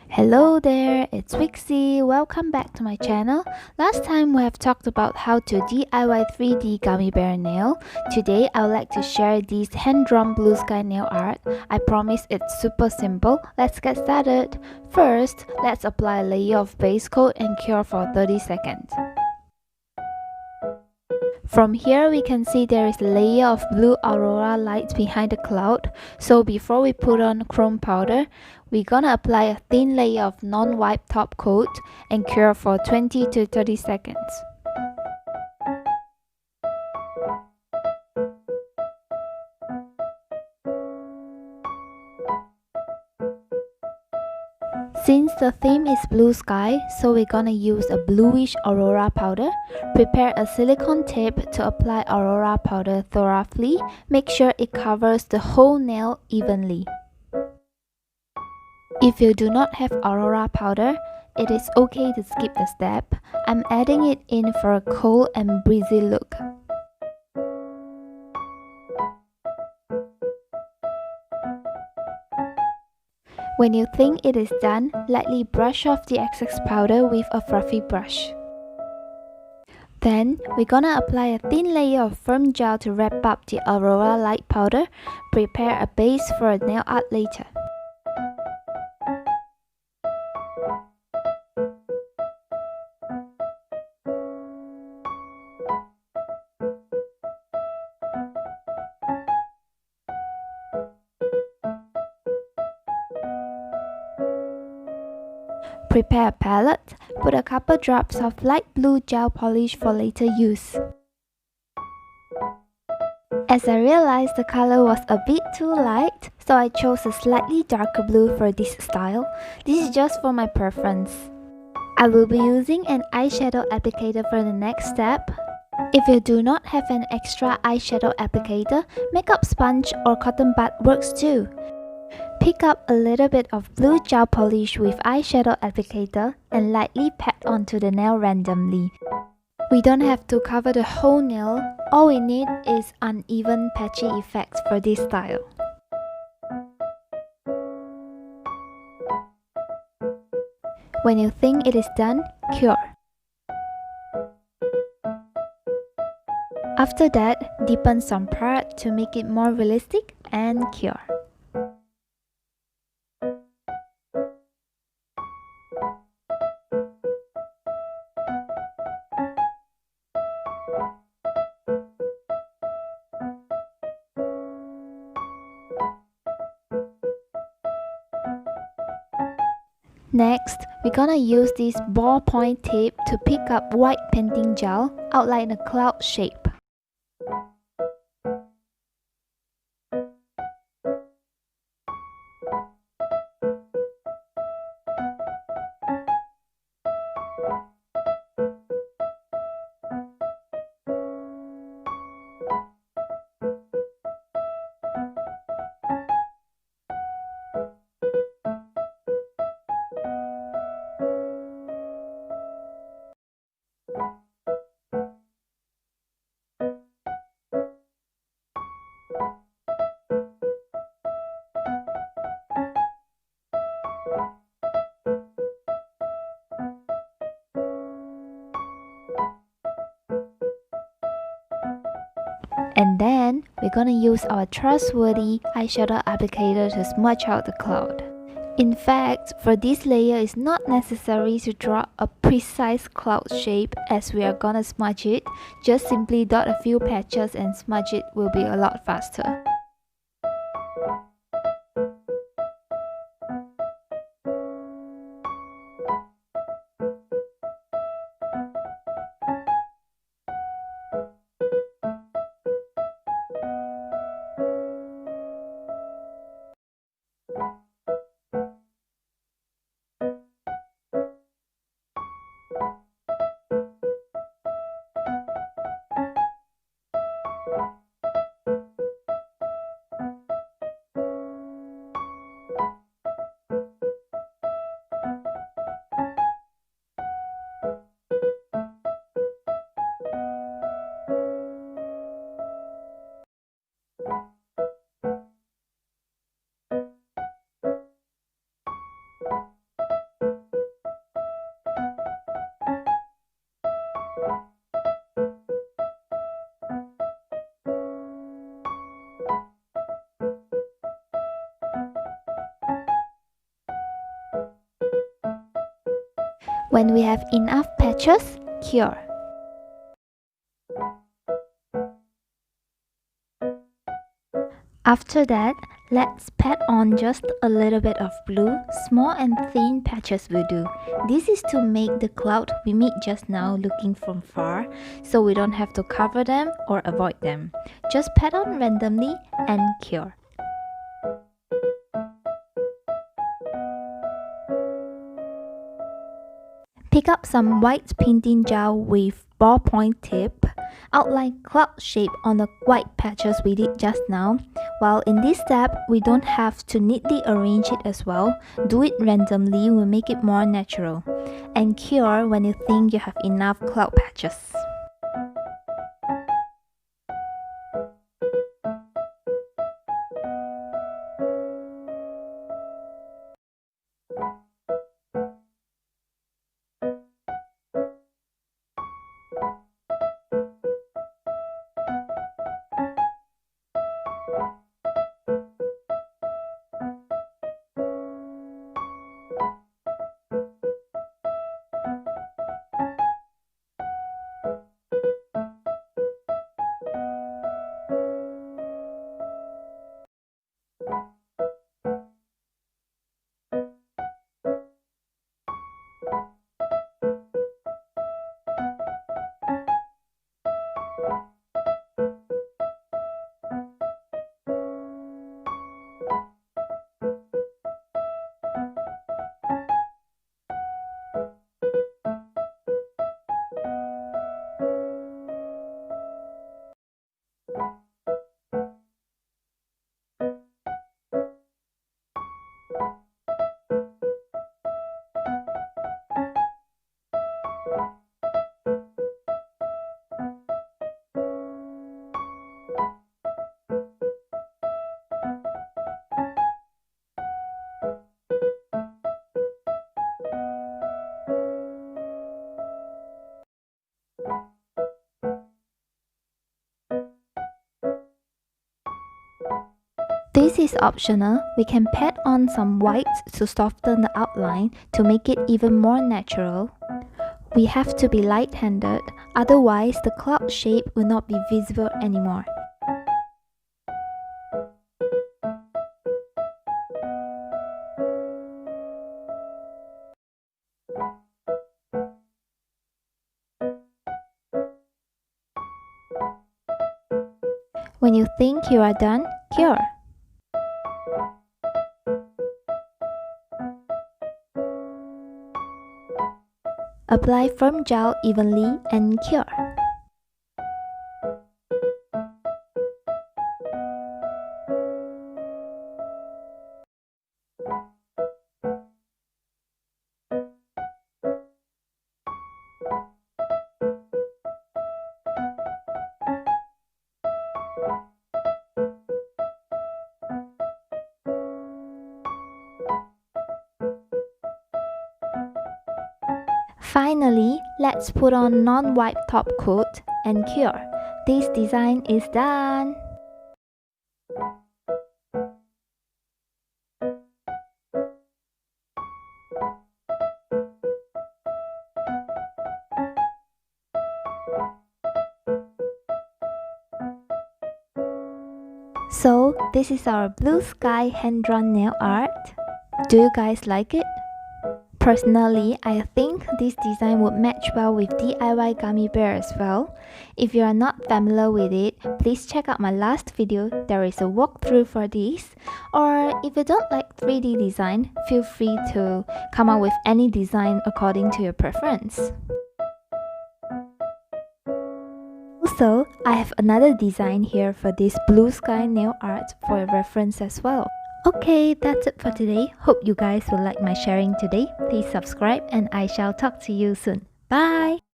Hello there, it's Wxy. Welcome back to my channel. Last time we have talked about how to DIY 3D gummy bear nail. Today I would like to share this hand-drawn blue sky nail art. I promise it's super simple. Let's get started. First, let's apply a layer of base coat and cure for 30 seconds. From here we can see there is a layer of blue Aurora light behind the cloud. So before we put on chrome powder, we're gonna apply a thin layer of non-wipe top coat and cure for 20 to 30 seconds. Since the theme is blue sky, so we're gonna use a bluish Aurora powder. Prepare a silicone tip to apply Aurora powder thoroughly. Make sure it covers the whole nail evenly. If you do not have Aurora powder, it is okay to skip the step. I'm adding it in for a cool and breezy look. When you think it is done, lightly brush off the excess powder with a fluffy brush. Then, we're gonna apply a thin layer of firm gel to wrap up the Aurora Light Powder. Prepare a base for a nail art later. Prepare a palette. Put a couple drops of light blue gel polish for later use. As I realized the color was a bit too light, so I chose a slightly darker blue for this style. This is just for my preference. I will be using an eyeshadow applicator for the next step. If you do not have an extra eyeshadow applicator, makeup sponge or cotton bud works too. Pick up a little bit of blue gel polish with eyeshadow applicator and lightly pat onto the nail randomly. We don't have to cover the whole nail, all we need is uneven patchy effects for this style. When you think it is done, cure. After that, deepen some part to make it more realistic and cure. Next, we're gonna use this ballpoint tip to pick up white painting gel, outline a cloud shape. And then, we're gonna use our trustworthy eyeshadow applicator to smudge out the cloud. In fact, for this layer it's not necessary to draw a precise cloud shape as we are gonna smudge it. Just simply dot a few patches and smudge it will be a lot faster. When we have enough patches, cure. After that, let's pat on just a little bit of blue. Small and thin patches will do. This is to make the cloud we made just now looking from far, so we don't have to cover them or avoid them. Just pat on randomly and cure. Pick up some white painting gel with ballpoint tip. Outline cloud shape on the white patches we did just now. While in this step, we don't have to neatly arrange it as well. Do it randomly will make it more natural. And cure when you think you have enough cloud patches. This is optional. We can pat on some whites to soften the outline to make it even more natural. We have to be light-handed, otherwise the cloud shape will not be visible anymore. When you think you are done, cure. Apply firm gel evenly and cure. Finally, let's put on non-wipe top coat and cure. This design is done! So, this is our blue sky hand-drawn nail art. Do you guys like it? Personally, I think this design would match well with DIY gummy bear as well. If you are not familiar with it, please check out my last video, there is a walkthrough for this. Or if you don't like 3D design, feel free to come up with any design according to your preference. Also, I have another design here for this blue sky nail art for your reference as well. Okay, that's it for today. Hope you guys will like my sharing today. Please subscribe and I shall talk to you soon. Bye!